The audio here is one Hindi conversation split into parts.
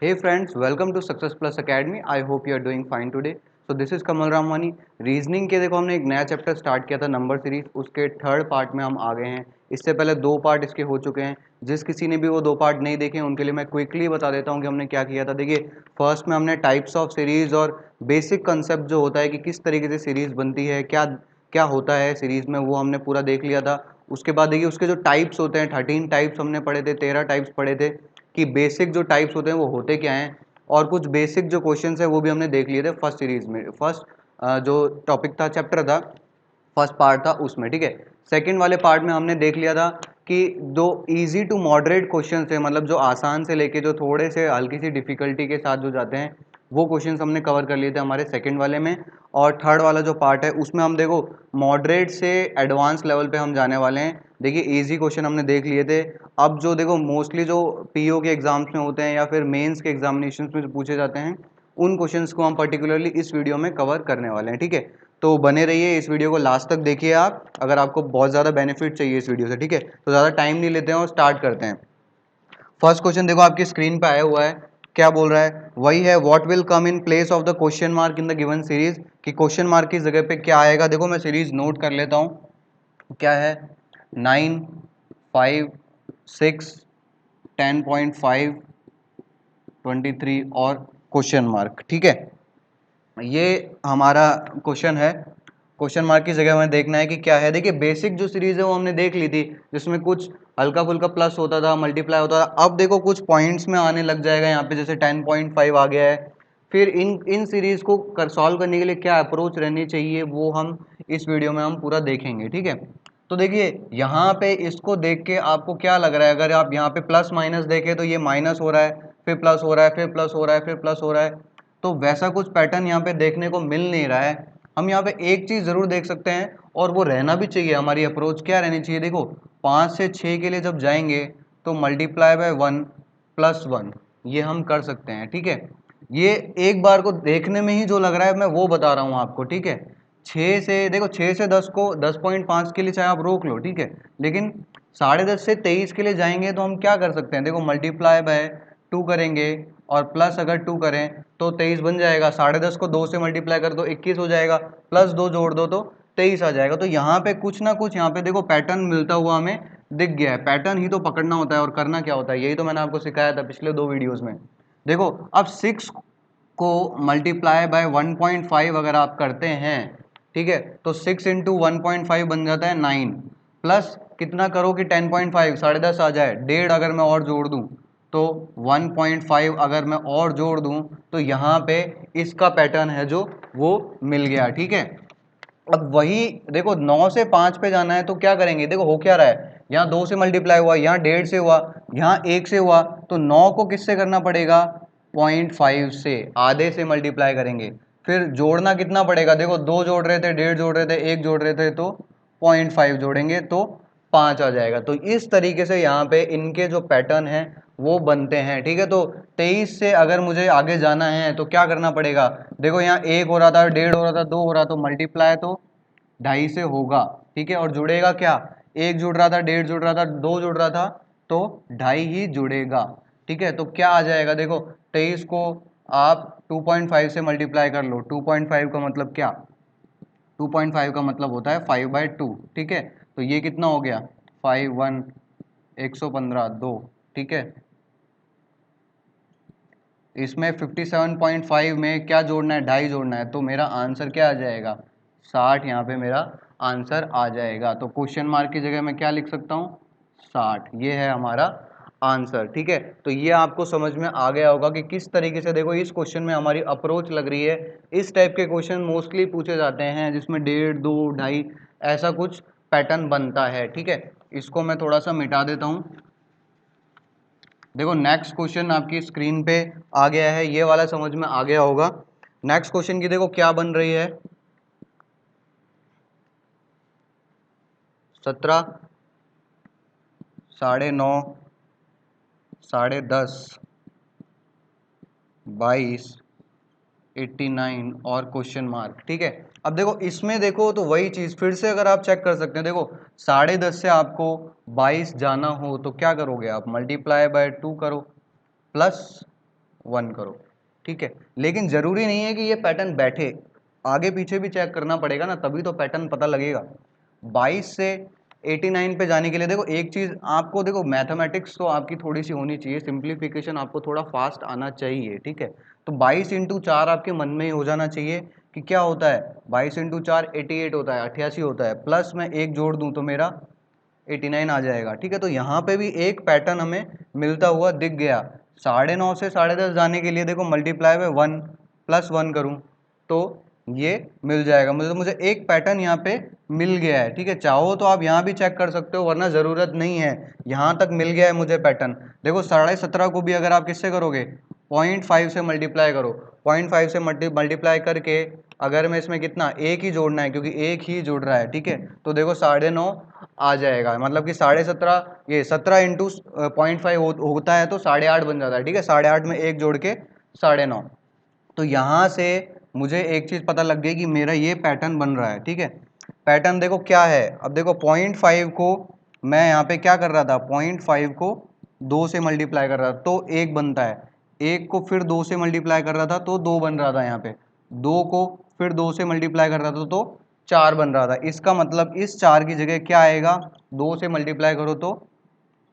Hey friends, welcome to Success Plus Academy. I hope you are doing fine today. So this is Kamal Ramwani. Reasoning के देखो हमने एक नया चैप्टर स्टार्ट किया था नंबर सीरीज, उसके थर्ड पार्ट में हम आ गए हैं। इससे पहले दो पार्ट इसके हो चुके हैं। जिस किसी ने भी वो दो पार्ट नहीं देखे उनके लिए मैं क्विकली बता देता हूँ कि हमने क्या किया था। देखिए, फर्स्ट में हमने टाइप्स ऑफ सीरीज और बेसिक कंसेप्ट जो होता है कि किस तरीके से सीरीज बनती है, क्या क्या होता है सीरीज में, वो हमने पूरा देख लिया था। उसके बाद देखिए उसके जो टाइप्स होते हैं 13 टाइप्स हमने पढ़े थे, 13 टाइप्स पढ़े थे कि बेसिक जो टाइप्स होते हैं वो होते क्या हैं, और कुछ बेसिक जो क्वेश्चंस है वो भी हमने देख लिए थे फर्स्ट सीरीज में। फर्स्ट जो टॉपिक था, चैप्टर था, फर्स्ट पार्ट था उसमें, ठीक है। सेकंड वाले पार्ट में हमने देख लिया था कि दो इजी टू मॉडरेट क्वेश्चन है, मतलब जो आसान से लेके जो थोड़े से हल्की सी डिफिकल्टी के साथ जो जाते हैं वो क्वेश्चंस हमने कवर कर लिए थे हमारे सेकंड वाले में। और थर्ड वाला जो पार्ट है उसमें हम देखो मॉडरेट से एडवांस लेवल पे हम जाने वाले हैं। देखिए इजी क्वेश्चन हमने देख लिए थे। अब जो देखो मोस्टली जो पीओ के एग्जाम्स में होते हैं या फिर मेंस के एग्जामिनेशन में जो पूछे जाते हैं उन क्वेश्चंस को हम पर्टिकुलरली इस वीडियो में कवर करने वाले हैं, ठीक है। तो बने रहिए, इस वीडियो को लास्ट तक देखिए आप, अगर आपको बहुत ज़्यादा बेनिफिट चाहिए इस वीडियो से, ठीक है। तो ज़्यादा टाइम नहीं लेते हैं और स्टार्ट करते हैं। फर्स्ट क्वेश्चन देखो आपकी स्क्रीन पे आया हुआ है, क्या बोल रहा है, वही है what will come in place of the question mark in the given series, कि क्वेश्चन मार्क की जगह पे क्या आएगा। देखो मैं सीरीज नोट कर लेता हूँ, क्या है 9, 5, 6, 10.5, 23 और क्वेश्चन मार्क, ठीक है। ये हमारा क्वेश्चन है। क्वेश्चन मार्क की जगह हमें देखना है कि क्या है। देखिए बेसिक जो सीरीज है वो हमने देख ली थी, जिसमें कुछ हल्का फुल्का प्लस होता था, मल्टीप्लाई होता था। अब देखो कुछ पॉइंट्स में आने लग जाएगा यहाँ पे, जैसे 10.5 आ गया है। फिर इन सीरीज को सॉल्व करने के लिए क्या अप्रोच रहनी चाहिए वो हम इस वीडियो में हम पूरा देखेंगे, ठीक है। तो देखिए यहाँ पे इसको देख के आपको क्या लग रहा है, अगर आप यहाँ पे प्लस माइनस देखें तो ये माइनस हो रहा है, फिर प्लस हो रहा है, फिर प्लस हो रहा है, फिर प्लस हो रहा है। तो वैसा कुछ पैटर्न यहाँ पे देखने को मिल नहीं रहा है। हम यहाँ पे एक चीज जरूर देख सकते हैं, और वो रहना भी चाहिए, हमारी अप्रोच क्या रहनी चाहिए। देखो 5 से 6 के लिए जब जाएंगे तो मल्टीप्लाई बाय 1 प्लस 1 ये हम कर सकते हैं, ठीक है। ये एक बार को देखने में ही जो लग रहा है मैं वो बता रहा हूँ आपको, ठीक है। 6 से देखो 6 से 10 को 10.5 के लिए चाहे आप रोक लो, ठीक है, लेकिन 10.5 से 23 के लिए जाएंगे तो हम क्या कर सकते हैं। देखो मल्टीप्लाई बाय 2 करेंगे और प्लस अगर 2 करें तो 23 बन जाएगा। 10.5 को 2 से मल्टीप्लाई कर दो 21 हो जाएगा, प्लस 2 जोड़ दो तो 23 आ जाएगा। तो यहाँ पे कुछ ना कुछ यहाँ पे देखो पैटर्न मिलता हुआ हमें दिख गया है। पैटर्न ही तो पकड़ना होता है, और करना क्या होता है यही तो मैंने आपको सिखाया था पिछले दो वीडियोस में। देखो अब 6 को मल्टीप्लाई बाय 1.5 अगर आप करते हैं, ठीक है, तो 6 इंटू 1.5 बन जाता है 9, प्लस कितना करो कि 10.5 10.5 आ जाए, डेढ़ अगर मैं और जोड़ दूं तो 1.5 अगर मैं और जोड़ दूं तो यहाँ पे इसका पैटर्न है जो वो मिल गया, ठीक है। अब वही देखो 9 से 5 पे जाना है तो क्या करेंगे। देखो हो क्या रहा है, यहाँ 2 से मल्टीप्लाई हुआ, यहाँ 1.5 से हुआ, यहाँ 1 से हुआ, तो 9 को किससे करना पड़ेगा, 0.5 से, आधे से मल्टीप्लाई करेंगे। फिर जोड़ना कितना पड़ेगा, देखो 2 जोड़ रहे थे, 1.5 जोड़ रहे थे, 1 जोड़ रहे थे, तो 0.5 जोड़ेंगे तो 5 आ जाएगा। तो इस तरीके से यहाँ पे इनके जो पैटर्न है वो बनते हैं, ठीक है। तो 23 से अगर मुझे आगे जाना है तो क्या करना पड़ेगा। देखो यहाँ 1 हो रहा था, 1.5 हो रहा था, 2 हो रहा, तो मल्टीप्लाई तो 2.5 से होगा, ठीक है। और जुड़ेगा क्या, 1 जुड़ रहा था, 1.5 जुड़ रहा था, 2 जुड़ रहा था, तो 2.5 ही जुड़ेगा, ठीक है। तो क्या आ जाएगा, देखो 23 को आप 2.5 से मल्टीप्लाई कर लो। 2.5 का मतलब क्या, 2.5 का मतलब होता है 5/2, ठीक है। तो ये कितना हो गया, 5 1 115 2, ठीक है। इसमें 57.5 में क्या जोड़ना है, 2.5 जोड़ना है, तो मेरा आंसर क्या आ जाएगा, 60। यहाँ पे मेरा आंसर आ जाएगा। तो क्वेश्चन मार्क की जगह मैं क्या लिख सकता हूँ, 60, ये है हमारा आंसर, ठीक है। तो ये आपको समझ में आ गया होगा कि किस तरीके से देखो इस क्वेश्चन में हमारी अप्रोच लग रही है। इस टाइप के क्वेश्चन मोस्टली पूछे जाते हैं जिसमें 1.5 2 2.5 ऐसा कुछ पैटर्न बनता है, ठीक है। इसको मैं थोड़ा सा मिटा देता हूँ। देखो नेक्स्ट क्वेश्चन आपकी स्क्रीन पे आ गया है, ये वाला समझ में आ गया होगा। नेक्स्ट क्वेश्चन की देखो क्या बन रही है, 17, 9:30, 10:30, 22, 89 और क्वेश्चन मार्क, ठीक है। अब देखो इसमें देखो तो वही चीज फिर से अगर आप चेक कर सकते हैं। देखो 10:30 से आपको 22 जाना हो तो क्या करोगे, आप मल्टीप्लाई बाय 2 करो, प्लस 1 करो, ठीक है। लेकिन ज़रूरी नहीं है कि ये पैटर्न बैठे, आगे पीछे भी चेक करना पड़ेगा ना, तभी तो पैटर्न पता लगेगा। 22 से 89 पे जाने के लिए देखो एक चीज़ आपको, देखो मैथमेटिक्स तो आपकी थोड़ी सी होनी चाहिए, सिंप्लीफिकेशन आपको थोड़ा फास्ट आना चाहिए, ठीक है। तो 22 इंटू 4 आपके मन में ही हो जाना चाहिए कि क्या होता है, 22 इंटू 4 88 होता है, 88 होता है, प्लस मैं एक जोड़ दूं तो मेरा 89 आ जाएगा, ठीक है। तो यहाँ पे भी एक पैटर्न हमें मिलता हुआ दिख गया। 9:30 से 10:30 जाने के लिए देखो मल्टीप्लाई बाय 1 प्लस 1 करूँ तो ये मिल जाएगा, मतलब मुझे एक पैटर्न यहाँ पे मिल गया है, ठीक है। चाहो तो आप यहाँ भी चेक कर सकते हो, वरना ज़रूरत नहीं है, यहाँ तक मिल गया है मुझे पैटर्न। देखो 17.5 को भी अगर आप किससे करोगे, 0.5 से मल्टीप्लाई करो, 0.5 से मल्टीप्लाई करके अगर मैं इसमें कितना एक ही जोड़ना है, क्योंकि एक ही जुड़ रहा है, ठीक है। तो देखो 9.5 आ जाएगा, मतलब कि 17.5 ये 17 इंटू 0.5 होता है तो 8.5 बन जाता है, ठीक है। 8.5 में एक जोड़ के 9.5। तो यहाँ से मुझे एक चीज़ पता लग गई कि मेरा ये पैटर्न बन रहा है, ठीक है। पैटर्न देखो क्या है, अब देखो 0.5 को मैं यहाँ पे क्या कर रहा था, 0.5 को 2 से मल्टीप्लाई कर रहा था तो 1 बनता है, 1 को फिर 2 से मल्टीप्लाई कर रहा था तो 2 बन रहा था, यहाँ पे 2 को फिर 2 से मल्टीप्लाई कर रहा था तो 4 बन रहा था। इसका मतलब इस 4 की जगह क्या आएगा, 2 से मल्टीप्लाई करो तो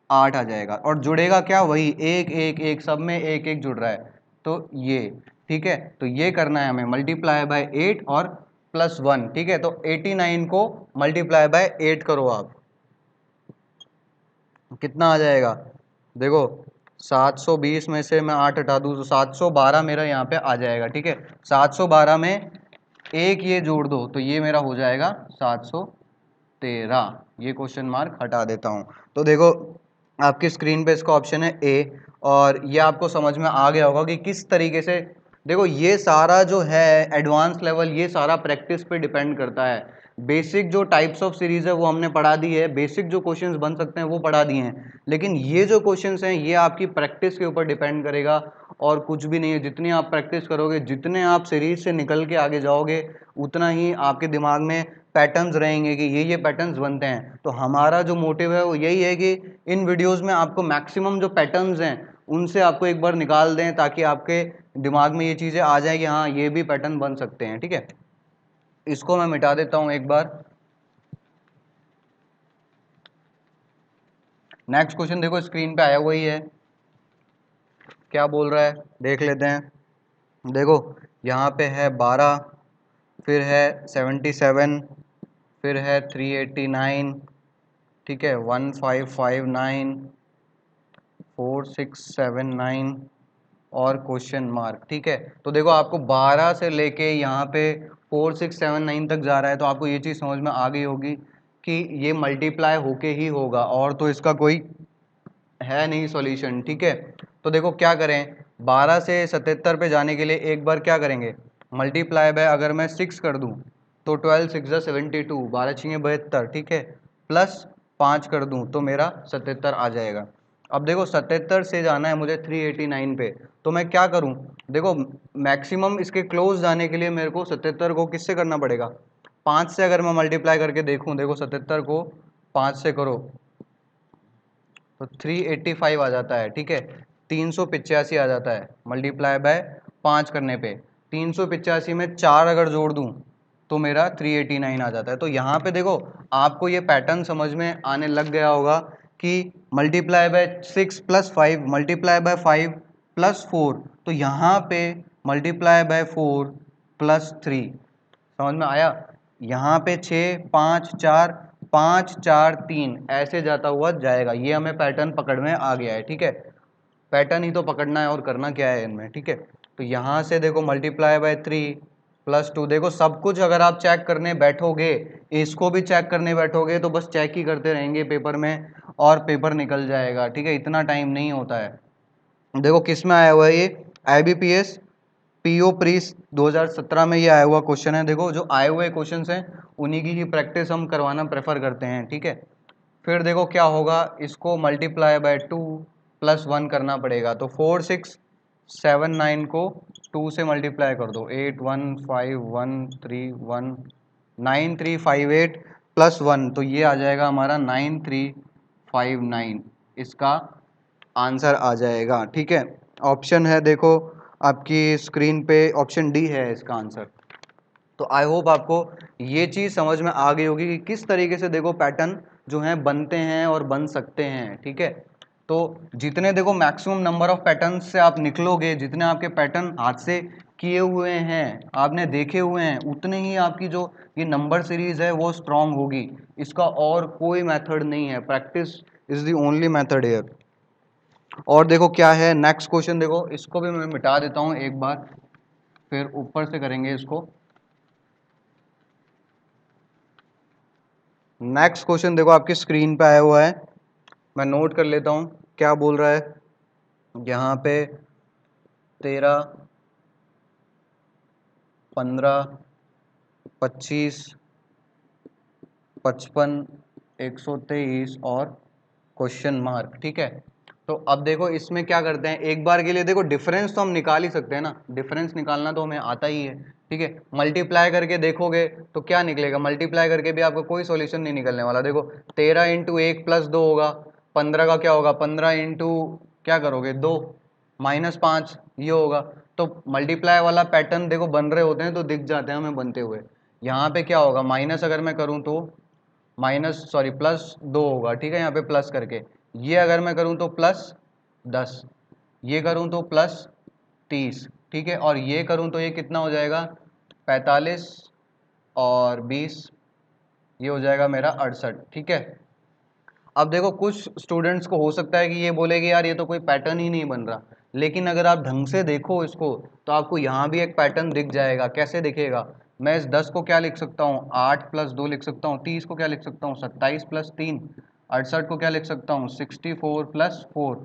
8 आ जाएगा, और जुड़ेगा क्या, वही एक एक एक, सब में एक एक जुड़ रहा है, तो ये, ठीक है। तो ये करना है हमें, मल्टीप्लाई बाय 8 और प्लस 1, ठीक है। तो 89 को मल्टीप्लाई बाय 8 करो आप, कितना आ जाएगा, देखो 720 में से मैं 8 हटा दूँ तो 712 मेरा यहाँ पे आ जाएगा, ठीक है। 712 में एक ये जोड़ दो तो ये मेरा हो जाएगा 713, ये क्वेश्चन मार्क हटा देता हूँ। तो देखो आपकी स्क्रीन पे इसका ऑप्शन है ए, और ये आपको समझ में आ गया होगा कि किस तरीके से, देखो ये सारा जो है एडवांस लेवल, ये सारा प्रैक्टिस पे डिपेंड करता है। बेसिक जो टाइप्स ऑफ सीरीज है वो हमने पढ़ा दी है, बेसिक जो क्वेश्चंस बन सकते हैं वो पढ़ा दिए हैं, लेकिन ये जो क्वेश्चंस हैं ये आपकी प्रैक्टिस के ऊपर डिपेंड करेगा, और कुछ भी नहीं है। जितनी आप प्रैक्टिस करोगे, जितने आप सीरीज से निकल के आगे जाओगे, उतना ही आपके दिमाग में पैटर्न्स रहेंगे कि ये पैटर्न्स बनते हैं। तो हमारा जो मोटिव है वो यही है कि इन वीडियोस में आपको मैक्सिमम जो पैटर्न्स हैं उनसे आपको एक बार निकाल दें, ताकि आपके दिमाग में ये चीज़ें आ जाए कि हाँ ये भी पैटर्न बन सकते हैं, ठीक है। इसको मैं मिटा देता हूँ एक बार। नेक्स्ट क्वेश्चन देखो स्क्रीन पे आया हुआ ही है, क्या बोल रहा है देख लेते हैं। देखो यहाँ पे है 12, फिर है 77, फिर है 389, ठीक है, 1559, 4679 और क्वेश्चन मार्क, ठीक है। तो देखो आपको 12 से लेके यहाँ पे 4679 तक जा रहा है, तो आपको ये चीज़ समझ में आ गई होगी कि ये मल्टीप्लाई होके ही होगा, और तो इसका कोई है नहीं सॉल्यूशन, ठीक है। तो देखो क्या करें, 12 से 77 पे जाने के लिए एक बार क्या करेंगे, मल्टीप्लाई बाय अगर मैं 6 कर दूं तो 12 6 72, 12 6 72, ठीक है, प्लस 5 कर दूं तो मेरा 77 आ जाएगा। अब देखो 77 से जाना है मुझे 389 पे, तो मैं क्या करूं, देखो मैक्सिमम इसके क्लोज जाने के लिए मेरे को 77 को किससे करना पड़ेगा, 5 से अगर मैं मल्टीप्लाई करके देखूं, देखो 77 को 5 से करो तो 385 आ जाता है, ठीक है, 385 आ जाता है मल्टीप्लाई बाय 5 करने पे। 385 में 4 अगर जोड़ दूं तो मेरा 389 आ जाता है। तो यहाँ पे देखो आपको ये पैटर्न समझ में आने लग गया होगा कि multiply by 6 plus 5 multiply by 5 plus 4, तो यहाँ पे मल्टीप्लाई बाय 4 प्लस 3, समझ में आया। यहाँ पे 6 5 4 5 4 3 ऐसे जाता हुआ जाएगा, ये हमें पैटर्न पकड़ में आ गया है, ठीक है। पैटर्न ही तो पकड़ना है और करना क्या है इनमें, ठीक है। तो यहाँ से देखो मल्टीप्लाई बाय 3 प्लस 2, देखो सब कुछ अगर आप चेक करने बैठोगे, इसको भी चेक करने बैठोगे तो बस चेक ही करते रहेंगे पेपर में और पेपर निकल जाएगा, ठीक है, इतना टाइम नहीं होता है। देखो किस में आया हुआ है ये, IBPS पीओ प्रीस 2017 में ये आया हुआ क्वेश्चन है। देखो जो आए हुए क्वेश्चन हैं उन्हीं की ही प्रैक्टिस हम करवाना प्रेफर करते हैं, ठीक है। फिर देखो क्या होगा, इसको मल्टीप्लाई बाय 2 प्लस 1 करना पड़ेगा, तो 4679 को 2 से मल्टीप्लाई कर दो, 8151319358 प्लस 1, तो ये आ जाएगा हमारा 9359, इसका आंसर आ जाएगा, ठीक है। ऑप्शन है देखो आपकी स्क्रीन पे, ऑप्शन डी है इसका आंसर। तो आई होप आपको ये चीज़ समझ में आ गई होगी कि किस तरीके से देखो पैटर्न जो हैं बनते हैं और बन सकते हैं, ठीक है। तो जितने देखो मैक्सिमम नंबर ऑफ पैटर्न से आप निकलोगे, जितने आपके पैटर्न हाथ से किए हुए हैं, आपने देखे हुए हैं, उतने ही आपकी जो ये नंबर सीरीज है वो स्ट्रांग होगी। इसका और कोई मेथड नहीं है, practice is the only method here. और देखो क्या है नेक्स्ट क्वेश्चन, देखो इसको भी मैं मिटा देता हूँ एक बार, फिर ऊपर से करेंगे इसको। नेक्स्ट क्वेश्चन देखो आपकी स्क्रीन पे आया हुआ है, मैं नोट कर लेता हूँ क्या बोल रहा है यहाँ पे। 13, 15, 25, 55, 123 और क्वेश्चन मार्क, ठीक है। तो अब देखो इसमें क्या करते हैं, एक बार के लिए देखो डिफरेंस तो हम निकाल ही सकते हैं ना, डिफरेंस निकालना तो हमें आता ही है, ठीक है। मल्टीप्लाई करके देखोगे तो क्या निकलेगा, मल्टीप्लाई करके भी आपको कोई सॉल्यूशन नहीं निकलने वाला। देखो 13 इंटू 1 प्लस 2 होगा, 15 का क्या होगा, 15 इंटू क्या करोगे 2 माइनस 5 ये होगा। तो मल्टीप्लाई वाला पैटर्न देखो बन रहे होते हैं तो दिख जाते हैं हमें बनते हुए। यहाँ पे क्या होगा, माइनस अगर मैं करूँ तो माइनस सॉरी प्लस 2 होगा, ठीक है, यहाँ पे प्लस करके। ये अगर मैं करूँ तो प्लस 10, ये करूँ तो प्लस 30, ठीक है। और ये करूँ तो ये कितना हो जाएगा 45 और 20, ये हो जाएगा मेरा 68, ठीक है। अब देखो कुछ स्टूडेंट्स को हो सकता है कि ये बोले कि यार ये तो कोई पैटर्न ही नहीं बन रहा, लेकिन अगर आप ढंग से देखो इसको तो आपको यहाँ भी एक पैटर्न दिख जाएगा। कैसे दिखेगा, मैं इस 10 को क्या लिख सकता हूँ 8 प्लस 2 लिख सकता हूँ, 30 को क्या लिख सकता हूँ 27 प्लस 3, 68 को क्या लिख सकता हूँ 64 प्लस 4,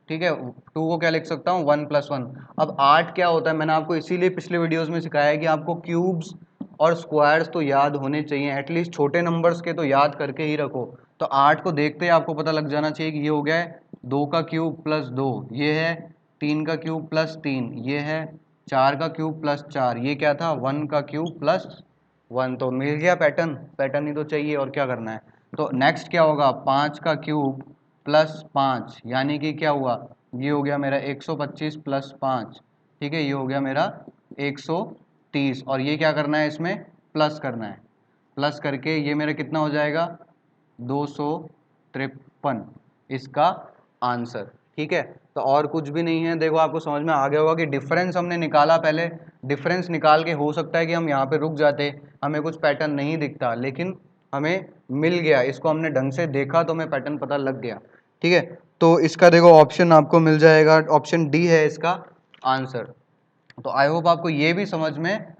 ठीक है। 2 को क्या लिख सकता हूँ 1 प्लस 1। अब 8 क्या होता है, मैंने आपको इसीलिए पिछले वीडियोज़ में सिखाया है कि आपको क्यूब्स और स्क्वायर्स तो याद होने चाहिए, एटलीस्ट छोटे नंबर्स के तो याद करके ही रखो। तो 8 को देखते ही आपको पता लग जाना चाहिए कि ये हो गया है 2 का क्यूब प्लस 2, ये है 3 का क्यूब प्लस 3, ये है 4 का क्यूब प्लस 4, ये क्या था 1 का क्यूब प्लस 1। तो मिल गया पैटर्न, पैटर्न ही तो चाहिए और क्या करना है। तो नेक्स्ट क्या होगा 5 का क्यूब प्लस 5, यानी कि क्या हुआ, ये हो गया मेरा 125 प्लस 5, ठीक है, ये हो गया मेरा 130। और ये क्या करना है, इसमें प्लस करना है, प्लस करके ये मेरा कितना हो जाएगा 253 इसका आंसर, ठीक है। तो और कुछ भी नहीं है, देखो आपको समझ में आ गया होगा कि डिफरेंस हमने निकाला पहले, डिफरेंस निकाल के हो सकता है कि हम यहाँ पे रुक जाते, हमें कुछ पैटर्न नहीं दिखता, लेकिन हमें मिल गया, इसको हमने ढंग से देखा तो हमें पैटर्न पता लग गया, ठीक है। तो इसका देखो ऑप्शन आपको मिल जाएगा, ऑप्शन डी है इसका आंसर। तो आई होप आपको ये भी समझ में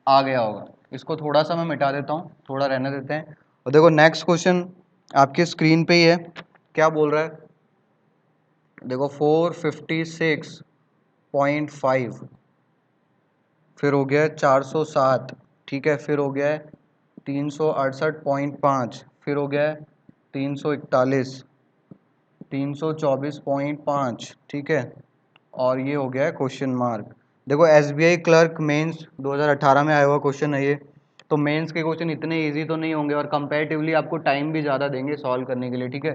आ गया होगा। इसको थोड़ा सा मैं मिटा देता हूँ, थोड़ा रहने देते हैं। और देखो नेक्स्ट क्वेश्चन आपके स्क्रीन पे ही है, क्या बोल रहा है, देखो 456.5, फिर हो गया है 407, ठीक है, फिर हो गया है 368.5, फिर हो गया है 341, 324.5, ठीक है, और ये हो गया है क्वेश्चन मार्क। देखो एसबीआई क्लर्क मेंस 2018 में आया हुआ क्वेश्चन है ये। तो मेंस के क्वेश्चन इतने इजी तो नहीं होंगे और कंपैरेटिवली आपको टाइम भी ज़्यादा देंगे सॉल्व करने के लिए, ठीक है।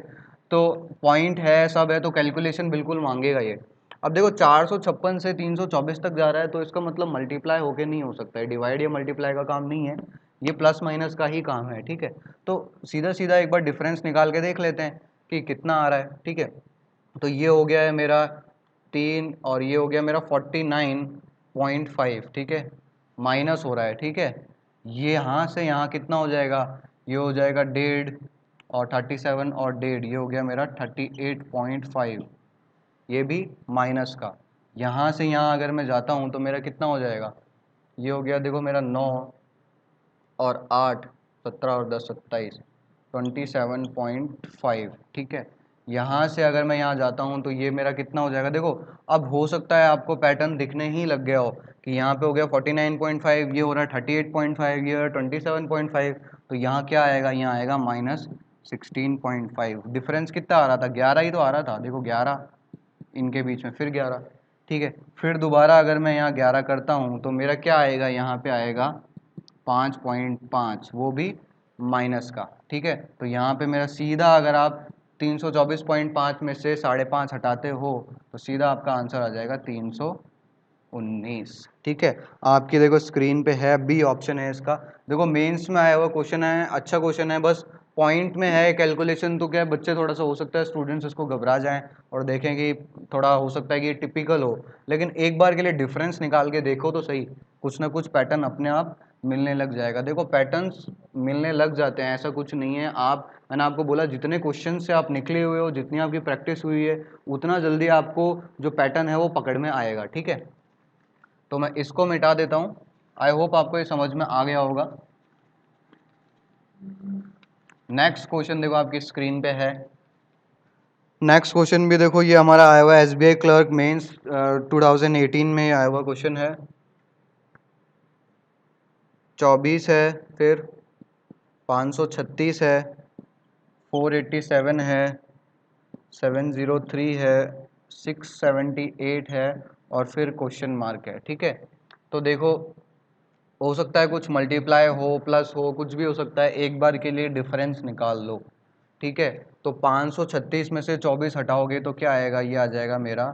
तो पॉइंट है सब है तो कैलकुलेशन बिल्कुल मांगेगा ये। अब देखो 456 से 324 तक जा रहा है तो इसका मतलब मल्टीप्लाई होके नहीं हो सकता है, डिवाइड या मल्टीप्लाई का काम नहीं है, ये प्लस माइनस का ही काम है, ठीक है। तो सीधा सीधा एक बार डिफरेंस निकाल के देख लेते हैं कि कितना आ रहा है, ठीक है। तो ये हो गया है मेरा 3 और ये हो गया मेरा 49.5, ठीक है, माइनस हो रहा है, ठीक है। ये यहाँ से यहाँ कितना हो जाएगा, ये हो जाएगा 1.5 और 37 और 1.5, ये हो गया मेरा 38.5, ये भी माइनस का। यहाँ से यहाँ अगर मैं जाता हूँ तो मेरा कितना हो जाएगा, ये हो गया देखो मेरा 9 और 8, 17 और 10 27, 27.5, ठीक है। यहाँ से अगर मैं यहाँ जाता हूँ तो ये मेरा कितना हो जाएगा, देखो अब हो सकता है आपको पैटर्न दिखने ही लग गया हो कि यहाँ पे हो गया 49.5, ये हो रहा है 38.5, ये हो रहा है 27.5, तो यहाँ क्या आएगा, यहाँ आएगा माइनस 16.5। डिफरेंस कितना आ रहा था, 11 ही तो आ रहा था, देखो 11 इनके बीच में, फिर 11, ठीक है। फिर दोबारा अगर मैं यहाँ 11 करता हूँ तो मेरा क्या आएगा, यहाँ पे आएगा 5.5, वो भी माइनस का, ठीक है। तो यहाँ पे मेरा सीधा अगर आप 324.5 में से 5.5 हटाते हो तो सीधा आपका आंसर आ जाएगा 319। ठीक है, आपकी देखो स्क्रीन पे है, बी ऑप्शन है इसका। देखो मेंस में आया हुआ क्वेश्चन है, अच्छा क्वेश्चन है, बस पॉइंट में है कैलकुलेशन, तो क्या है बच्चे थोड़ा सा हो सकता है स्टूडेंट्स इसको घबरा जाएं और देखें कि थोड़ा हो सकता है कि टिपिकल हो, लेकिन एक बार के लिए डिफरेंस निकाल के देखो तो सही, कुछ ना कुछ पैटर्न अपने आप मिलने लग जाएगा। देखो पैटर्न्स मिलने लग जाते हैं, ऐसा कुछ नहीं है। मैंने आपको बोला जितने क्वेश्चन से आप निकले हुए हो, जितनी आपकी प्रैक्टिस हुई है, उतना जल्दी आपको जो पैटर्न है वो पकड़ में आएगा। ठीक है, तो मैं इसको मिटा देता हूँ। आई होप आपको ये समझ में आ गया होगा। नेक्स्ट क्वेश्चन देखो आपकी स्क्रीन पे है। नेक्स्ट क्वेश्चन भी देखो ये हमारा आया हुआ है SBI क्लर्क मेंस 2018 में आया हुआ क्वेश्चन है। 24 है, फिर 536 है, 487 है, 703 है, 678 है और फिर क्वेश्चन मार्क है। ठीक है, तो देखो हो सकता है कुछ मल्टीप्लाई हो, प्लस हो, कुछ भी हो सकता है, एक बार के लिए डिफरेंस निकाल लो। ठीक है, तो 536 में से 24 हटाओगे तो क्या आएगा, ये आ जाएगा मेरा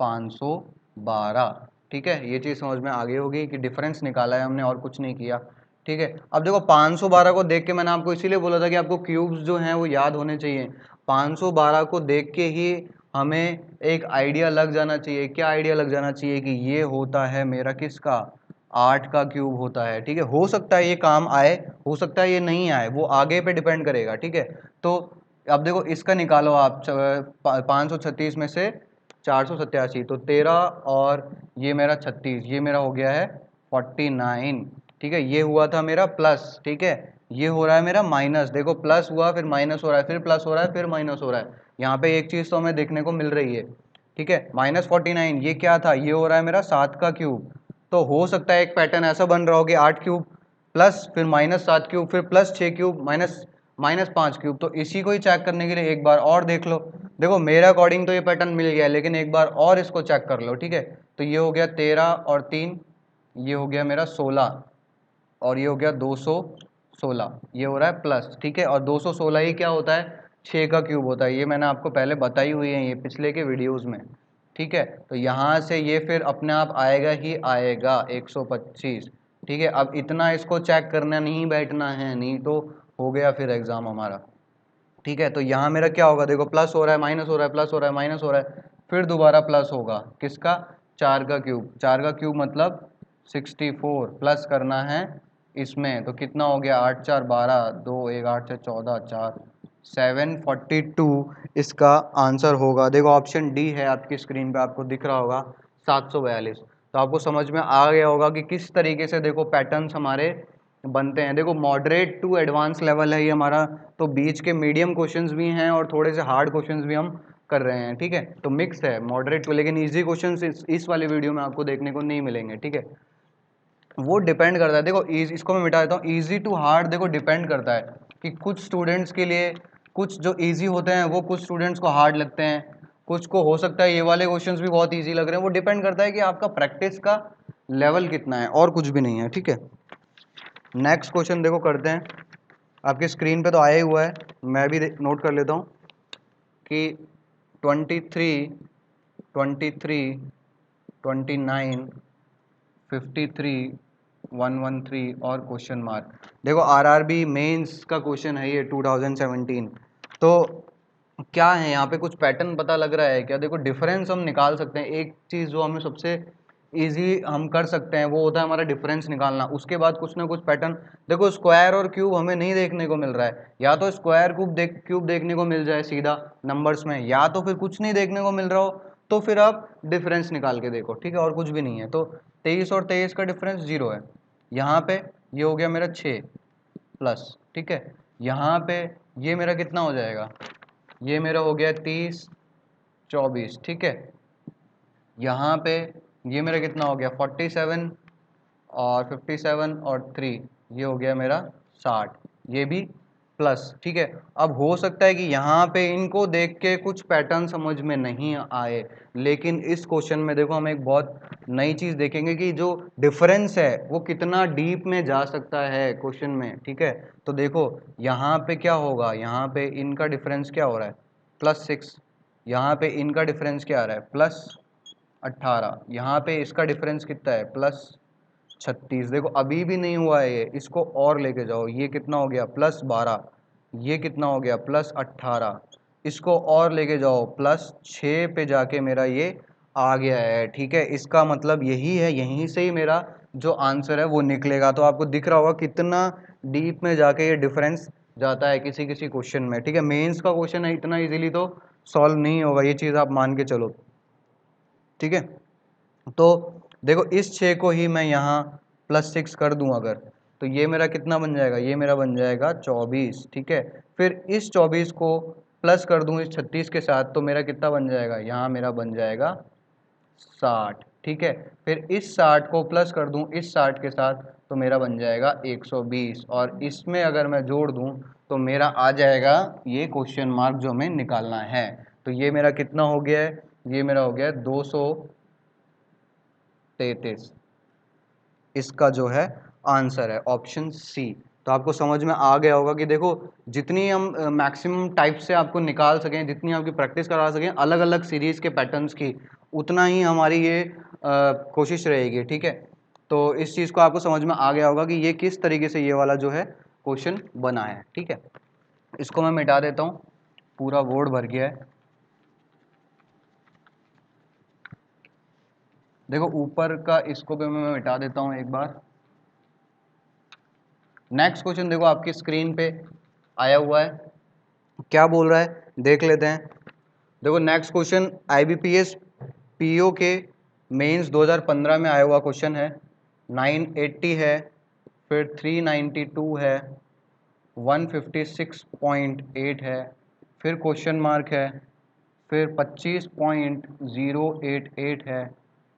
512। ठीक है, ये चीज़ समझ में आ गई होगी कि डिफरेंस निकाला है हमने और कुछ नहीं किया। ठीक है, अब देखो 512 को देख के मैंने आपको इसीलिए बोला था कि आपको क्यूब्स जो हैं वो याद होने चाहिए। 512 को देख के ही हमें एक आइडिया लग जाना चाहिए। क्या आइडिया लग जाना चाहिए कि ये होता है मेरा किसका, 8 का क्यूब होता है। ठीक है, हो सकता है ये काम आए, हो सकता है ये नहीं आए, वो आगे पे डिपेंड करेगा। ठीक है, तो अब देखो इसका निकालो आप, 536 में से 487, तो 13 और ये मेरा 36, ये मेरा हो गया है 49। ठीक है, ये हुआ था मेरा प्लस। ठीक है, ये हो रहा है मेरा माइनस। देखो प्लस हुआ, फिर माइनस हो रहा है, फिर प्लस हो रहा है, फिर माइनस हो रहा है। यहाँ पे एक चीज़ तो हमें देखने को मिल रही है। ठीक है, -49, ये क्या था, ये हो रहा है मेरा 7 का क्यूब। तो हो सकता है एक पैटर्न ऐसा बन रहा हो कि 8 क्यूब प्लस फिर -7 क्यूब फिर +6 क्यूब -5 क्यूब। तो इसी को ही चेक करने के लिए एक बार और देख लो। देखो मेरे अकॉर्डिंग तो ये पैटर्न मिल गया है, लेकिन एक बार और इसको चेक कर लो। ठीक है, तो ये हो गया 13 और 3, ये हो गया मेरा 16 और ये हो गया 216, ये हो रहा है प्लस। ठीक है, और 216 ही क्या होता है, 6 का क्यूब होता है। ये मैंने आपको पहले बताई हुई है ये पिछले के वीडियोस में। ठीक है, तो यहाँ से ये फिर अपने आप आएगा ही आएगा 125। ठीक है, अब इतना इसको चेक करना नहीं बैठना है, नहीं तो हो गया फिर एग्ज़ाम हमारा। ठीक है, तो यहाँ मेरा क्या होगा, देखो प्लस हो रहा है, माइनस हो रहा है, प्लस हो रहा है, माइनस हो रहा है, फिर दोबारा प्लस होगा किसका, 4 का क्यूब। 4 का क्यूब मतलब 64, प्लस करना है इसमें, तो कितना हो गया, 8 4 12, 2 1 8 6 14 4 742 इसका आंसर होगा। देखो ऑप्शन डी है आपकी स्क्रीन पे, आपको दिख रहा होगा 742। तो आपको समझ में आ गया होगा कि किस तरीके से देखो पैटर्न्स हमारे बनते हैं। देखो मॉडरेट टू एडवांस लेवल है ये हमारा, तो बीच के मीडियम क्वेश्चंस भी हैं और थोड़े से हार्ड क्वेश्चंस भी हम कर रहे हैं। ठीक है, तो मिक्स है मॉडरेट टू, लेकिन इजी क्वेश्चंस इस वाली वीडियो में आपको देखने को नहीं मिलेंगे। ठीक है, वो डिपेंड करता है। देखो इसको मैं मिटा देता हूँ, ईजी टू हार्ड देखो डिपेंड करता है कि कुछ स्टूडेंट्स के लिए कुछ जो ईजी होते हैं वो कुछ स्टूडेंट्स को हार्ड लगते हैं, कुछ को हो सकता है ये वाले क्वेश्चंस भी बहुत ईजी लग रहे हैं। वो डिपेंड करता है कि आपका प्रैक्टिस का लेवल कितना है, और कुछ भी नहीं है। ठीक है, नेक्स्ट क्वेश्चन देखो करते हैं। आपकी स्क्रीन पे तो आया ही हुआ है, मैं भी नोट कर लेता हूँ कि 23, 23, 29, 53, 113 और क्वेश्चन मार्क। देखो आरआरबी मेंस का क्वेश्चन है ये 2017। तो क्या है यहाँ पे, कुछ पैटर्न पता लग रहा है क्या? देखो डिफरेंस हम निकाल सकते हैं। एक चीज़ जो हमें सबसे इजी हम कर सकते हैं वो होता है हमारा डिफरेंस निकालना। उसके बाद कुछ ना कुछ पैटर्न, देखो स्क्वायर और क्यूब हमें नहीं देखने को मिल रहा है, या तो स्क्वायर क्यूब देखने को मिल जाए सीधा नंबर्स में, या तो फिर कुछ नहीं देखने को मिल रहा हो तो फिर आप डिफरेंस निकाल के देखो। ठीक है, और कुछ भी नहीं है। तो 23 और 23 का डिफरेंस 0 है। यहाँ पे ये हो गया मेरा 6 प्लस। ठीक है, यहाँ पे ये मेरा कितना हो जाएगा, ये मेरा हो गया 30 24। ठीक है, यहाँ पे ये मेरा कितना हो गया 47 और 57 और 3, ये हो गया मेरा 60, ये भी प्लस। ठीक है, अब हो सकता है कि यहाँ पे इनको देख के कुछ पैटर्न समझ में नहीं आए, लेकिन इस क्वेश्चन में देखो हम एक बहुत नई चीज़ देखेंगे कि जो डिफरेंस है वो कितना डीप में जा सकता है क्वेश्चन में। ठीक है, तो देखो यहाँ पे क्या होगा, यहाँ पे इनका डिफरेंस क्या हो रहा है, +6, यहाँ पे इनका डिफरेंस क्या आ रहा है +18, यहाँ पे इसका डिफरेंस कितना है +36। देखो अभी भी नहीं हुआ है ये, इसको और लेके जाओ, ये कितना हो गया +12, ये कितना हो गया +18, इसको और लेके जाओ +6 पे जाके मेरा ये आ गया है। ठीक है, इसका मतलब यही है, यहीं से ही मेरा जो आंसर है वो निकलेगा। तो आपको दिख रहा होगा कितना डीप में जाके ये डिफरेंस जाता है किसी किसी क्वेश्चन में। ठीक है, मेंस का क्वेश्चन है, इतना इजीली तो सॉल्व नहीं होगा, ये चीज़ आप मान के चलो। ठीक है, तो देखो इस 6 को ही मैं यहाँ +6 कर दूं अगर, तो ये मेरा कितना बन जाएगा, ये मेरा बन जाएगा 24। ठीक है, फिर इस 24 को प्लस कर दूं इस 36 के साथ, तो मेरा कितना बन जाएगा, यहाँ मेरा बन जाएगा 60। ठीक है, फिर इस 60 को प्लस कर दूं इस 60 के साथ, तो मेरा बन जाएगा 120, और इसमें अगर मैं जोड़ दूं तो मेरा आ जाएगा ये क्वेश्चन मार्क जो हमें निकालना है। तो ये मेरा कितना हो गया है, ये मेरा हो गया है 233, इसका जो है आंसर है ऑप्शन सी। तो आपको समझ में आ गया होगा कि देखो जितनी हम मैक्सिमम टाइप से आपको निकाल सकें, जितनी आपकी प्रैक्टिस करा सकें अलग अलग सीरीज के पैटर्न्स की, उतना ही हमारी ये कोशिश रहेगी। ठीक है, तो इस चीज़ को आपको समझ में आ गया होगा कि ये किस तरीके से ये वाला जो है क्वेश्चन बना है। ठीक है, इसको मैं मिटा देता हूँ, पूरा बोर्ड भर गया है। देखो ऊपर का इसको भी मैं मिटा देता हूँ एक बार। नेक्स्ट क्वेश्चन देखो आपकी स्क्रीन पे आया हुआ है, क्या बोल रहा है देख लेते हैं। देखो नेक्स्ट क्वेश्चन IBPS PO के मेंस 2015 में आया हुआ क्वेश्चन है। 980 है, फिर 392 है, 156.8 है, फिर क्वेश्चन मार्क है, फिर 25.088 है,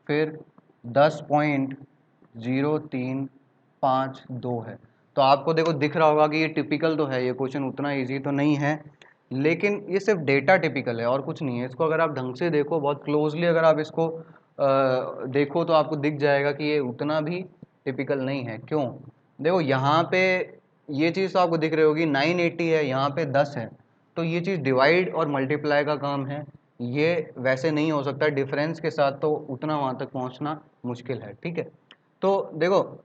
फिर 10.0352 है। तो आपको देखो दिख रहा होगा कि ये टिपिकल तो है, ये क्वेश्चन उतना इजी तो नहीं है, लेकिन ये सिर्फ डेटा टिपिकल है और कुछ नहीं है। इसको अगर आप ढंग से देखो, बहुत क्लोजली अगर आप इसको देखो, तो आपको दिख जाएगा कि ये उतना भी टिपिकल नहीं है। क्यों? देखो यहाँ पे ये चीज़ तो आपको दिख रही होगी, 980 है, यहाँ पे 10 है, तो ये चीज़ डिवाइड और मल्टीप्लाई का काम है, ये वैसे नहीं हो सकता। डिफरेंस के साथ तो उतना वहाँ तक पहुँचना मुश्किल है। ठीक है, तो देखो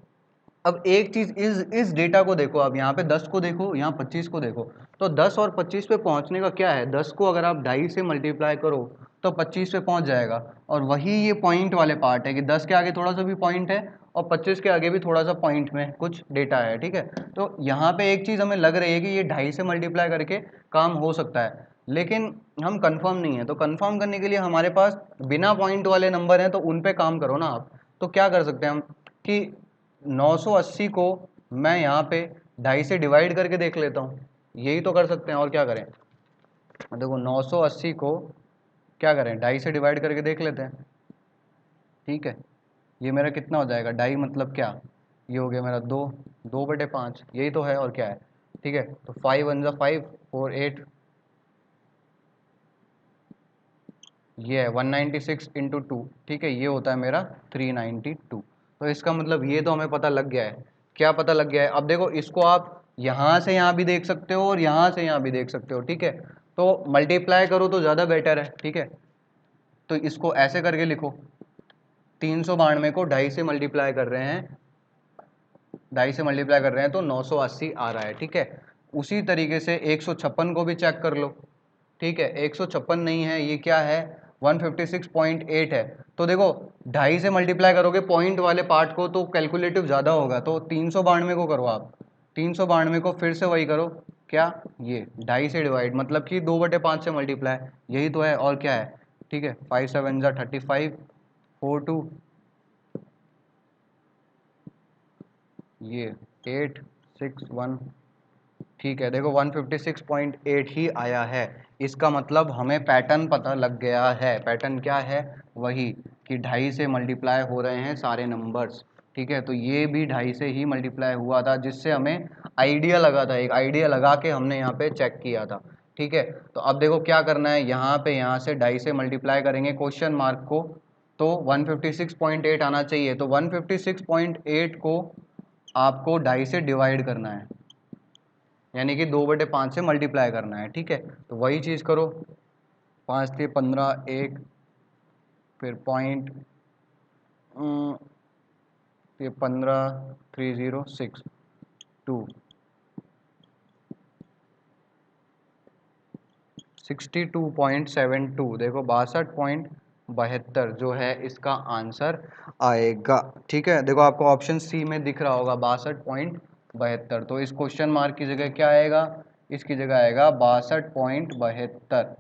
अब एक चीज़ इस डेटा को देखो, अब यहाँ पे 10 को देखो, यहाँ 25 को देखो, तो 10 और 25 पे पहुँचने का क्या है, 10 को अगर आप 2.5 से मल्टीप्लाई करो तो 25 पे पहुँच जाएगा। और वही ये पॉइंट वाले पार्ट है कि 10 के आगे थोड़ा सा भी पॉइंट है और 25 के आगे भी थोड़ा सा पॉइंट में कुछ डेटा है। ठीक है, तो यहाँ पे एक चीज़ हमें लग रही है कि ये 2.5 से मल्टीप्लाई करके काम हो सकता है, लेकिन हम कंफर्म नहीं है। तो कंफर्म करने के लिए हमारे पास बिना पॉइंट वाले नंबर हैं, तो उन पे काम करो ना आप। तो क्या कर सकते हैं हम कि 980 को मैं यहाँ पे 2.5 से डिवाइड करके देख लेता हूँ, यही तो कर सकते हैं, और क्या करें। देखो 980 को क्या करें, 2.5 से डिवाइड करके देख लेते हैं। ठीक है, ये मेरा कितना हो जाएगा, 2.5 मतलब क्या, ये हो गया मेरा 2/5, यही तो है और क्या है। ठीक है, तो 5 1 जा 5, 4 8, ये है 196 इंटू 2। ठीक है, ये होता है मेरा 392। तो इसका मतलब ये तो हमें पता लग गया है। क्या पता लग गया है? अब देखो इसको आप यहाँ से यहाँ भी देख सकते हो और यहाँ से यहाँ भी देख सकते हो। ठीक है, तो मल्टीप्लाई करो तो ज़्यादा बेटर है। ठीक है, तो इसको ऐसे करके लिखो, 392 को 2.5 से मल्टीप्लाई कर रहे हैं, 2.5 से मल्टीप्लाई कर रहे हैं तो 980 आ रहा है। ठीक है, उसी तरीके से 156 को भी चेक कर लो। ठीक है, 156 नहीं है, ये क्या है, 156.8 है। तो देखो 2.5 से मल्टीप्लाई करोगे पॉइंट वाले पार्ट को तो कैलकुलेटिव ज़्यादा होगा, तो 392 को करो आप, 392 को फिर से वही करो, क्या, ये 2.5 से डिवाइड, मतलब कि 2/5 से मल्टीप्लाई, यही तो है और क्या है। ठीक है, 5 7 जा 35, 4 2, ये 8 6 1। ठीक है, देखो 156.8 ही आया है। इसका मतलब हमें पैटर्न पता लग गया है। पैटर्न क्या है, वही कि 2.5 से मल्टीप्लाई हो रहे हैं सारे नंबर्स। ठीक है, तो ये भी 2.5 से ही मल्टीप्लाई हुआ था, जिससे हमें आइडिया लगा था, एक आइडिया लगा के हमने यहाँ पे चेक किया था। ठीक है, तो अब देखो क्या करना है, यहाँ पे यहाँ से 2.5 से मल्टीप्लाई करेंगे क्वेश्चन मार्क को, तो 156.8 आना चाहिए। तो 156.8 को आपको 2.5 से डिवाइड करना है, यानी कि 2/5 से मल्टीप्लाई करना है। ठीक है, तो वही चीज़ करो, 5 थे 15 1, फिर पॉइंट ये 15 30 6 2 62.72, देखो 62.72 जो है इसका आंसर आएगा। ठीक है, देखो आपको ऑप्शन सी में दिख रहा होगा 62.72, तो इस क्वेश्चन मार्क की जगह क्या आएगा, इसकी जगह आएगा 62.72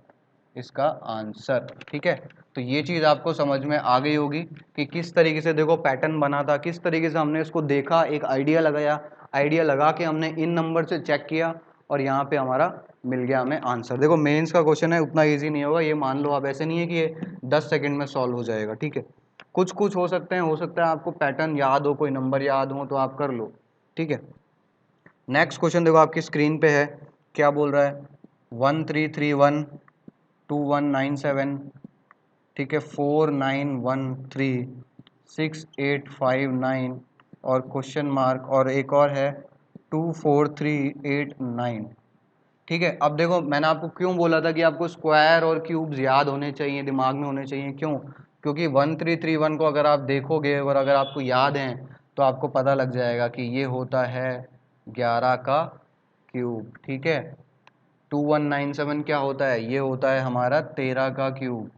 इसका आंसर। ठीक है, तो ये चीज़ आपको समझ में आ गई होगी कि किस तरीके से देखो पैटर्न बना था, किस तरीके से हमने इसको देखा, एक आइडिया लगाया, आइडिया लगा के हमने इन नंबर से चेक किया और यहाँ पे हमारा मिल गया हमें आंसर। देखो मेंस का क्वेश्चन है, उतना इजी नहीं होगा, ये मान लो आप, ऐसे नहीं है कि ये 10 सेकंड में सॉल्व हो जाएगा। ठीक है, कुछ कुछ हो सकते हैं, हो सकता है आपको पैटर्न याद हो, कोई नंबर याद हो तो आप कर लो। ठीक है, नेक्स्ट क्वेश्चन देखो आपकी स्क्रीन पे है, क्या बोल रहा है, 1331 2197, ठीक है, 4913 6859 और क्वेश्चन मार्क, और एक और है 24389। ठीक है, अब देखो मैंने आपको क्यों बोला था कि आपको स्क्वायर और क्यूब्स याद होने चाहिए, दिमाग में होने चाहिए, क्यों, क्योंकि 1331 को अगर आप देखोगे और अगर आपको याद है तो आपको पता लग जाएगा कि ये होता है 11 का क्यूब। ठीक है, 2197 क्या होता है, ये होता है हमारा 13 का क्यूब।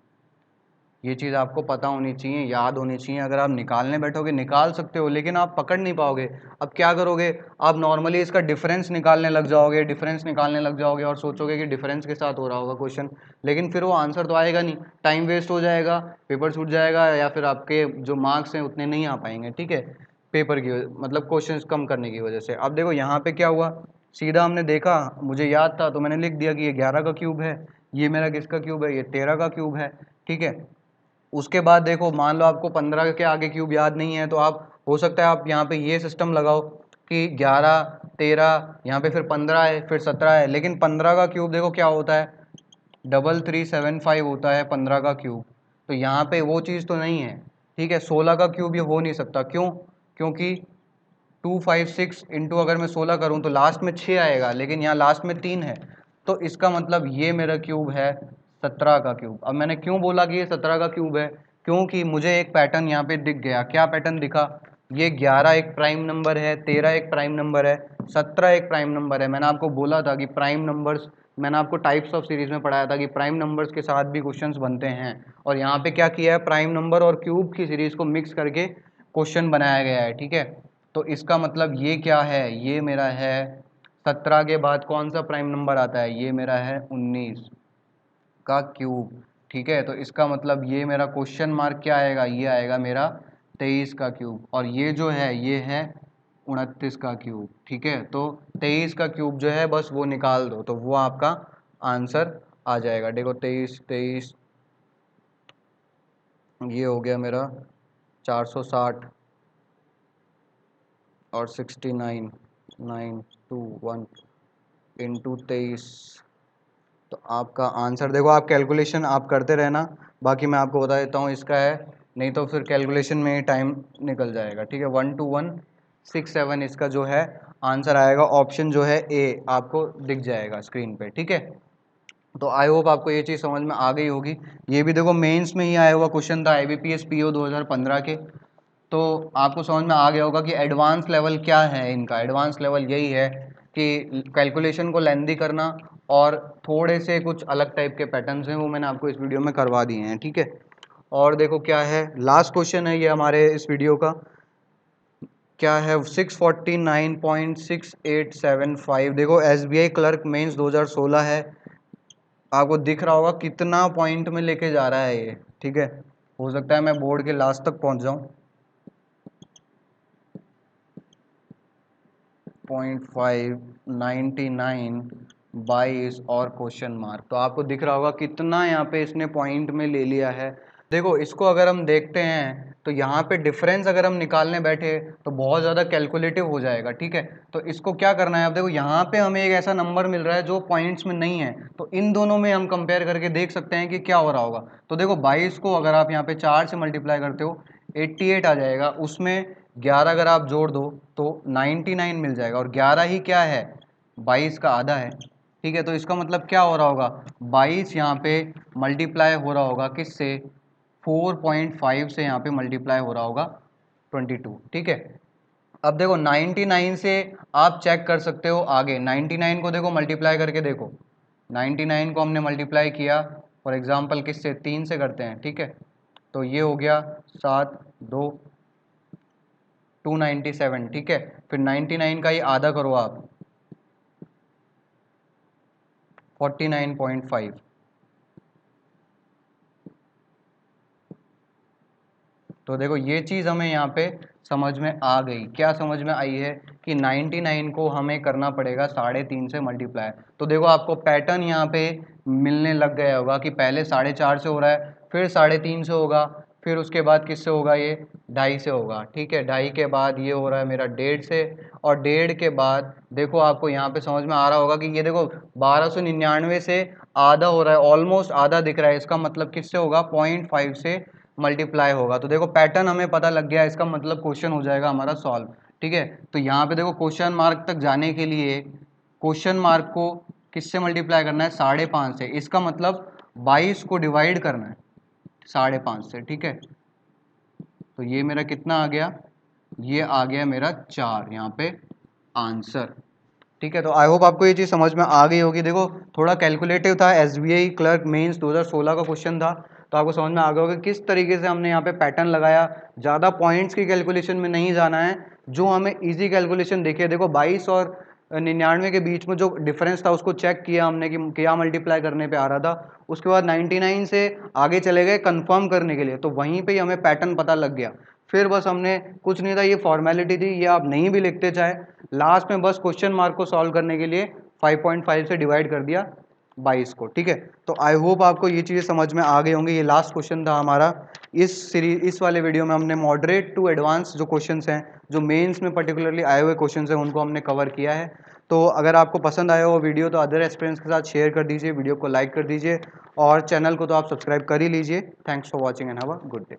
ये चीज़ आपको पता होनी चाहिए, याद होनी चाहिए। अगर आप निकालने बैठोगे निकाल सकते हो, लेकिन आप पकड़ नहीं पाओगे। अब क्या करोगे, आप नॉर्मली इसका डिफरेंस निकालने लग जाओगे, डिफरेंस निकालने लग जाओगे और सोचोगे कि डिफरेंस के साथ हो रहा होगा क्वेश्चन, लेकिन फिर वो आंसर तो आएगा नहीं, टाइम वेस्ट हो जाएगा, पेपर छूट जाएगा, या फिर आपके जो मार्क्स हैं उतने नहीं आ पाएंगे। ठीक है, पेपर की मतलब क्वेश्चन कम करने की वजह से। अब देखो यहाँ पे क्या हुआ, सीधा हमने देखा, मुझे याद था तो मैंने लिख दिया कि ये 11 का क्यूब है, ये मेरा किसका क्यूब है, ये 13 का क्यूब है। ठीक है, उसके बाद देखो मान लो आपको 15 के आगे क्यूब याद नहीं है, तो आप हो सकता है आप यहाँ पे ये सिस्टम लगाओ कि 11 13, यहाँ पे फिर 15 है, फिर 17 है, लेकिन 15 का क्यूब देखो क्या होता है, 3375 होता है 15 का क्यूब, तो यहाँ पे वो चीज़ तो नहीं है। ठीक है, 16 का क्यूब ये हो नहीं सकता, क्यों, क्योंकि 256 इंटू अगर मैं 16 करूँ तो लास्ट में 6 आएगा, लेकिन यहाँ लास्ट में 3 है, तो इसका मतलब ये मेरा क्यूब है 17 का क्यूब। अब मैंने क्यों बोला कि ये 17 का क्यूब है, क्योंकि मुझे एक पैटर्न यहाँ पे दिख गया। क्या पैटर्न दिखा, ये 11 एक प्राइम नंबर है, 13 एक प्राइम नंबर है, 17 एक प्राइम नंबर है। मैंने आपको बोला था कि प्राइम नंबर्स, मैंने आपको टाइप्स ऑफ सीरीज में पढ़ाया था कि प्राइम नंबर्स के साथ भी क्वेश्चंस बनते हैं, और यहाँ पे क्या किया है, प्राइम नंबर और क्यूब की सीरीज को मिक्स करके क्वेश्चन बनाया गया है। ठीक है, तो इसका मतलब ये क्या है, ये मेरा है 17 के बाद कौन सा प्राइम नंबर आता है, ये मेरा है 19 का क्यूब। ठीक है, तो इसका मतलब ये मेरा क्वेश्चन मार्क क्या आएगा, ये आएगा मेरा 23 का क्यूब, और ये जो है ये है 29 का क्यूब। ठीक है, तो 23 का क्यूब जो है बस वो निकाल दो तो वो आपका आंसर आ जाएगा। देखो 23 23 ये हो गया मेरा 460 और 69 921 इंटू 23, तो आपका आंसर देखो, आप कैलकुलेशन आप करते रहना, बाकी मैं आपको बता देता हूँ इसका है, नहीं तो फिर कैलकुलेशन में ही टाइम निकल जाएगा। ठीक है, 12167 इसका जो है आंसर आएगा, ऑप्शन जो है ए आपको दिख जाएगा स्क्रीन पे। ठीक है, तो आई होप आपको ये चीज़ समझ में आ गई होगी। ये भी देखो मेंस में ही आया हुआ क्वेश्चन था, IBPS PO 2015 के, तो आपको समझ में आ गया होगा कि एडवांस लेवल क्या है इनका। एडवांस लेवल यही है कि कैलकुलेशन को लेंदी करना, और थोड़े से कुछ अलग टाइप के पैटर्न्स हैं वो मैंने आपको इस वीडियो में करवा दिए हैं। ठीक है, और देखो क्या है, लास्ट क्वेश्चन है ये हमारे इस वीडियो का, क्या है 649.6875। देखो SBI क्लर्क मेंस 2016 है, आपको दिख रहा होगा कितना पॉइंट में लेके जा रहा है ये। ठीक है, हो सकता है मैं बोर्ड के लास्ट तक पहुंच जाऊं, 0.5 99 22 और क्वेश्चन मार्क, तो आपको दिख रहा होगा कितना यहाँ पे इसने पॉइंट में ले लिया है। देखो इसको अगर हम देखते हैं तो यहाँ पे डिफरेंस अगर हम निकालने बैठे तो बहुत ज़्यादा कैलकुलेटिव हो जाएगा। ठीक है, तो इसको क्या करना है, अब देखो यहाँ पे हमें एक ऐसा नंबर मिल रहा है जो पॉइंट्स में नहीं है, तो इन दोनों में हम कंपेयर करके देख सकते हैं कि क्या हो रहा होगा। तो देखो 22 को अगर आप यहाँ पे 4 से मल्टीप्लाई करते हो 88 आ जाएगा, उसमें 11 अगर आप जोड़ दो तो 99 मिल जाएगा, और 11 ही क्या है, 22 का आधा है। ठीक है। तो इसका मतलब क्या हो रहा होगा, 22 यहाँ पे मल्टीप्लाई हो रहा होगा किससे, 4.5 से यहाँ पे मल्टीप्लाई हो रहा होगा 22। ठीक है। अब देखो 99 से आप चेक कर सकते हो आगे, 99 को देखो मल्टीप्लाई करके देखो, 99 को हमने मल्टीप्लाई किया फॉर एग्जांपल किससे, 3 से करते हैं। ठीक है। तो ये हो गया 7 2 297। ठीक है। फिर 99 का ही आधा करो आप, 49.5। तो देखो ये चीज़ हमें यहाँ पे समझ में आ गई। क्या समझ में आई है कि 99 को हमें करना पड़ेगा 3.5 से मल्टीप्लाई। तो देखो आपको पैटर्न यहाँ पे मिलने लग गया होगा कि पहले 4.5 से हो रहा है, फिर 3.5 से होगा, फिर उसके बाद किससे होगा, ये 2.5 से होगा। ठीक है। 2.5 के बाद ये हो रहा है मेरा 1.5 से, और 1.5 के बाद देखो आपको यहाँ पे समझ में आ रहा होगा कि ये देखो 1299 से आधा हो रहा है, ऑलमोस्ट आधा दिख रहा है। इसका मतलब किससे होगा, 0.5 से मल्टीप्लाई होगा। तो देखो पैटर्न हमें पता लग गया, इसका मतलब क्वेश्चन हो जाएगा हमारा सॉल्व। ठीक है। तो यहाँ पे देखो क्वेश्चन मार्क तक जाने के लिए क्वेश्चन मार्क को किससे मल्टीप्लाई करना है, 5.5 से। इसका मतलब 22 को डिवाइड करना है 5.5 से। ठीक है। तो ये मेरा कितना आ गया, ये आ गया मेरा 4 यहाँ पे आंसर। ठीक है। तो आई होप आपको ये चीज़ समझ में आ गई होगी। देखो थोड़ा कैलकुलेटिव था, एसबीआई क्लर्क मेंस 2016 का क्वेश्चन था, तो आपको समझ में आ गया होगा किस तरीके से हमने यहाँ पे पैटर्न लगाया। ज़्यादा पॉइंट्स की कैलकुलेशन में नहीं जाना है, जो हमें इजी कैलकुलेशन देखिए। देखो 22 और 99 के बीच में जो डिफरेंस था उसको चेक किया हमने कि क्या मल्टीप्लाई करने पे आ रहा था। उसके बाद 99 से आगे चले गए कंफर्म करने के लिए, तो वहीं पे ही हमें पैटर्न पता लग गया। फिर बस हमने कुछ नहीं था, ये फॉर्मेलिटी थी, ये आप नहीं भी लिखते चाहे, लास्ट में बस क्वेश्चन मार्क को सॉल्व करने के लिए 5.5 से डिवाइड कर दिया 22 को। ठीक है। तो आई होप आपको ये चीज़ें समझ में आ गई होंगी। ये लास्ट क्वेश्चन था हमारा इस सीरीज, इस वाले वीडियो में हमने मॉडरेट टू एडवांस जो क्वेश्चंस हैं, जो मेंस में पर्टिकुलरली आए हुए क्वेश्चंस हैं, उनको हमने कवर किया है। तो अगर आपको पसंद आया हो वीडियो तो अदर एस्पिरेंट्स के साथ शेयर कर दीजिए, वीडियो को लाइक कर दीजिए, और चैनल को तो आप सब्सक्राइब कर ही लीजिए। Thanks for watching and have a good day.